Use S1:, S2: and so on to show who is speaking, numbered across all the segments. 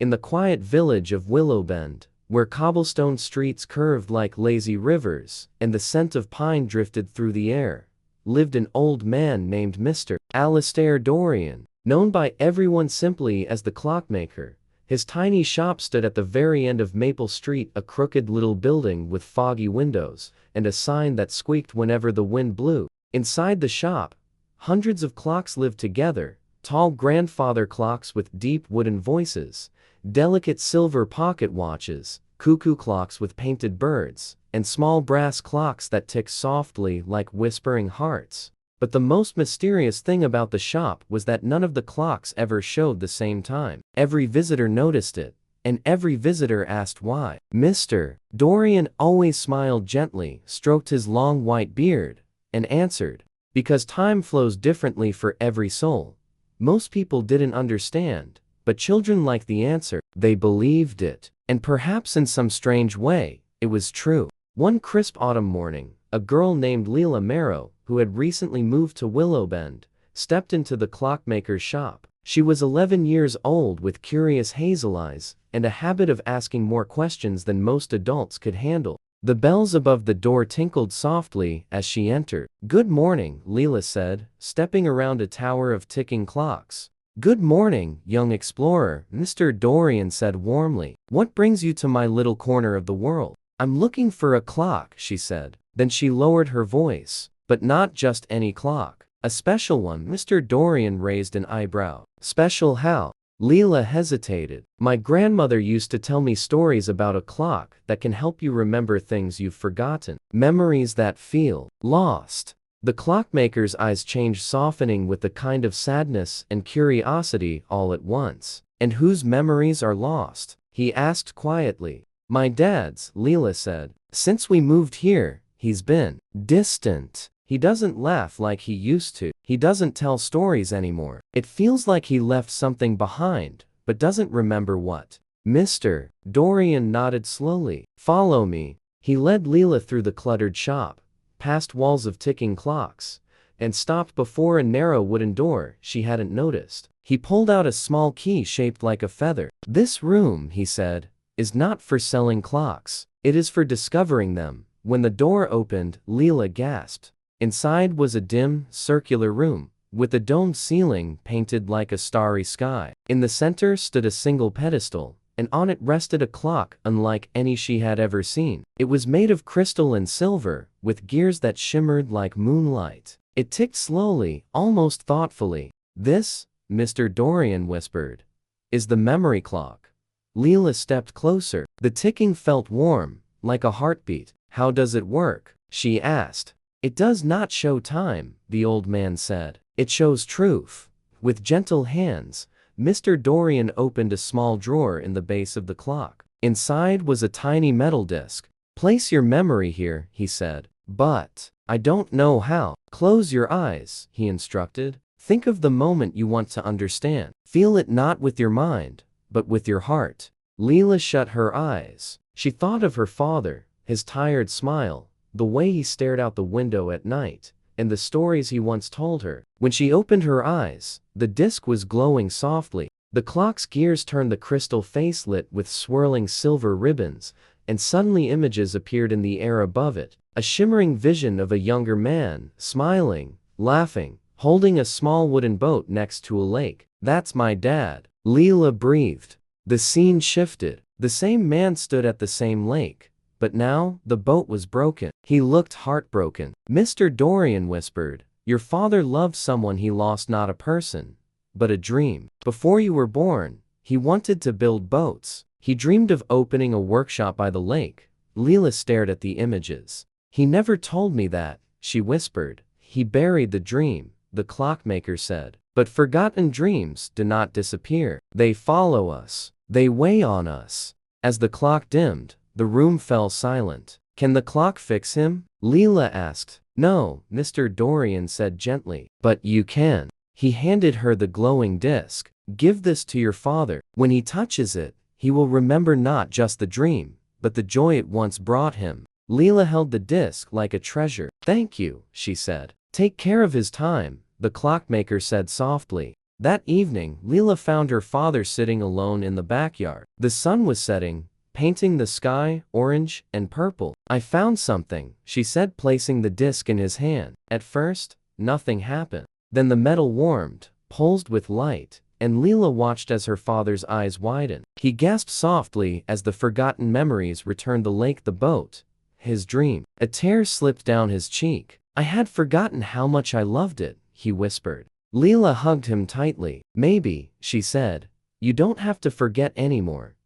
S1: In the quiet village of Willowbend, where cobblestone streets curved like lazy rivers and the scent of pine drifted through the air, lived an old man named Mr. Alastair Dorian, known by everyone simply as the clockmaker. His tiny shop stood at the very end of Maple Street, a crooked little building with foggy windows and a sign that squeaked whenever the wind blew. Inside the shop, hundreds of clocks lived together, tall grandfather clocks with deep wooden voices, delicate silver pocket watches, cuckoo clocks with painted birds, and small brass clocks that ticked softly like whispering hearts. But the most mysterious thing about the shop was that none of the clocks ever showed the same time. Every visitor noticed it, and every visitor asked why. Mr. Dorian always smiled gently, stroked his long white beard, and answered, "Because time flows differently for every soul." Most people didn't understand, but children liked the answer. They believed it, and perhaps in some strange way, it was true. One crisp autumn morning, a girl named Leela Marrow, who had recently moved to Willowbend, stepped into the clockmaker's shop. She was 11 years old with curious hazel eyes and a habit of asking more questions than most adults could handle. The bells above the door tinkled softly as she entered. "Good morning," Leela said, stepping around a tower of ticking clocks. "Good morning, young explorer," Mr. Dorian said warmly. "What brings you to my little corner of the world?" "I'm looking for a clock," she said. Then she lowered her voice. "But not just any clock. A special one." Mr. Dorian raised an eyebrow. "Special how?" Leela hesitated. "My grandmother used to tell me stories about a clock that can help you remember things you've forgotten. Memories that feel lost." The clockmaker's eyes changed, softening with a kind of sadness and curiosity all at once. "And whose memories are lost?" he asked quietly. "My dad's," Leela said. "Since we moved here, he's been distant. He doesn't laugh like he used to. He doesn't tell stories anymore. It feels like he left something behind, but doesn't remember what." Mr. Dorian nodded slowly. "Follow me." He led Leela through the cluttered shop, past walls of ticking clocks, and stopped before a narrow wooden door she hadn't noticed. He pulled out a small key shaped like a feather. "This room," he said, "is not for selling clocks. It is for discovering them." When the door opened, Leela gasped. Inside was a dim, circular room, with a domed ceiling painted like a starry sky. In the center stood a single pedestal, and on it rested a clock unlike any she had ever seen. It was made of crystal and silver, with gears that shimmered like moonlight. It ticked slowly, almost thoughtfully. "This," Mr. Dorian whispered, "is the memory clock." Leela stepped closer. The ticking felt warm, like a heartbeat. "How does it work?" she asked. "It does not show time," the old man said. "It shows truth." With gentle hands, Mr. Dorian opened a small drawer in the base of the clock. Inside was a tiny metal disc. "Place your memory here," he said. "But I don't know how." "Close your eyes," he instructed. "Think of the moment you want to understand. Feel it not with your mind, but with your heart." Leela shut her eyes. She thought of her father, his tired smile, the way he stared out the window at night, and the stories he once told her. When she opened her eyes, the disc was glowing softly. The clock's gears turned, the crystal face lit with swirling silver ribbons, and suddenly images appeared in the air above it. A shimmering vision of a younger man, smiling, laughing, holding a small wooden boat next to a lake. "That's my dad," Leela breathed. The scene shifted. The same man stood at the same lake, but now the boat was broken. He looked heartbroken. Mr. Dorian whispered, "Your father loved someone he lost, not a person, but a dream. Before you were born, he wanted to build boats. He dreamed of opening a workshop by the lake." Leela stared at the images. "He never told me that," she whispered. "He buried the dream," the clockmaker said. "But forgotten dreams do not disappear. They follow us. They weigh on us." As the clock dimmed, the room fell silent. "Can the clock fix him?" Leela asked. "No," Mr. Dorian said gently. "But you can." He handed her the glowing disc. "Give this to your father. When he touches it, he will remember not just the dream, but the joy it once brought him." Leela held the disc like a treasure. "Thank you," she said. "Take care of his time," the clockmaker said softly. That evening, Leela found her father sitting alone in the backyard. The sun was setting, painting the sky orange and purple. "I found something," she said, placing the disc in his hand. At first, nothing happened. Then the metal warmed, pulsed with light, and Leela watched as her father's eyes widened. He gasped softly as the forgotten memories returned: the lake, the boat, his dream. A tear slipped down his cheek. "I had forgotten how much I loved it," he whispered. Leela hugged him tightly. "Maybe," she said, "you don't have to forget anymore."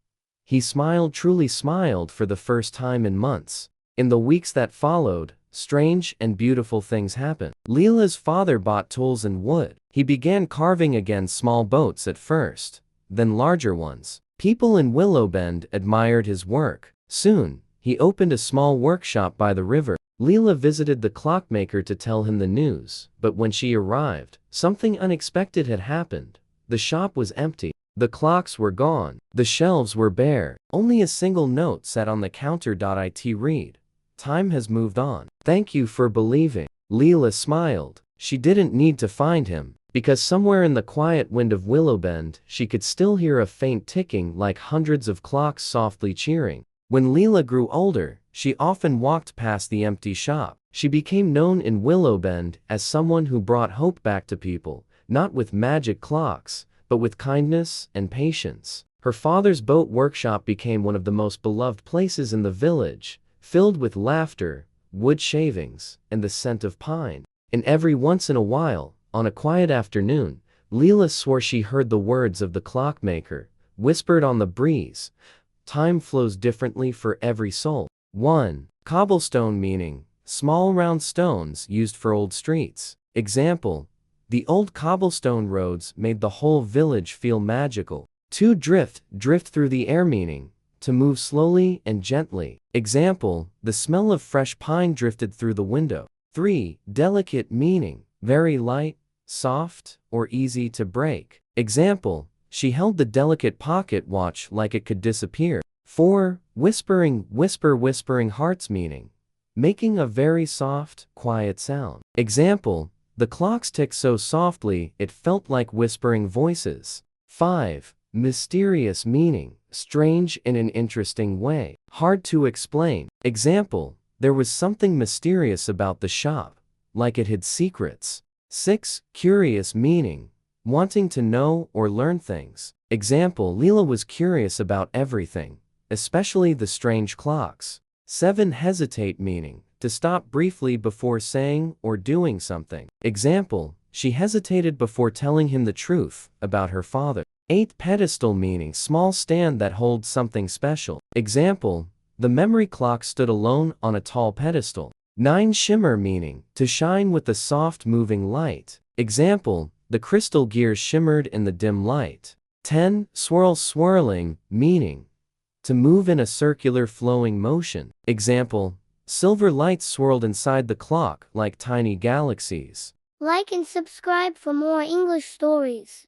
S1: He smiled, truly smiled, for the first time in months. In the weeks that followed, strange and beautiful things happened. Leela's father bought tools and wood. He began carving again, small boats at first, then larger ones. People in Willowbend admired his work. Soon, he opened a small workshop by the river. Leela visited the clockmaker to tell him the news, but when she arrived, something unexpected had happened. The shop was empty. The clocks were gone. The shelves were bare. Only a single note sat on the counter. It read, "Time has moved on. Thank you for believing." Leela smiled. She didn't need to find him, because somewhere in the quiet wind of Willowbend, she could still hear a faint ticking, like hundreds of clocks softly cheering. When Leela grew older, she often walked past the empty shop. She became known in Willowbend as someone who brought hope back to people, not with magic clocks, but with kindness and patience. Her father's boat workshop became one of the most beloved places in the village, filled with laughter, wood shavings, and the scent of pine. And every once in a while, on a quiet afternoon, Leela swore she heard the words of the clockmaker, whispered on the breeze. Time flows differently for every soul. 1. Cobblestone, meaning small round stones used for old streets. Example: the old cobblestone roads made the whole village feel magical. 2. Drift through the air, meaning to move slowly and gently. Example: the smell of fresh pine drifted through the window. 3. Delicate, meaning very light, soft, or easy to break. Example: she held the delicate pocket watch like it could disappear. 4. Whispering hearts, meaning making a very soft, quiet sound. Example: the clocks ticked so softly it felt like whispering voices. 5. Mysterious, meaning strange in an interesting way, hard to explain. Example: there was something mysterious about the shop, like it hid secrets. 6. Curious, meaning wanting to know or learn things. Example: Leela was curious about everything, especially the strange clocks. 7. Hesitate, meaning to stop briefly before saying or doing something. Example: she hesitated before telling him the truth about her father. 8. Pedestal, meaning small stand that holds something special. Example: the memory clock stood alone on a tall pedestal. 9. Shimmer, meaning to shine with a soft moving light. Example: the crystal gears shimmered in the dim light. 10. Swirling, meaning to move in a circular flowing motion. Example: silver lights swirled inside the clock like tiny galaxies.
S2: Like and subscribe for more English stories.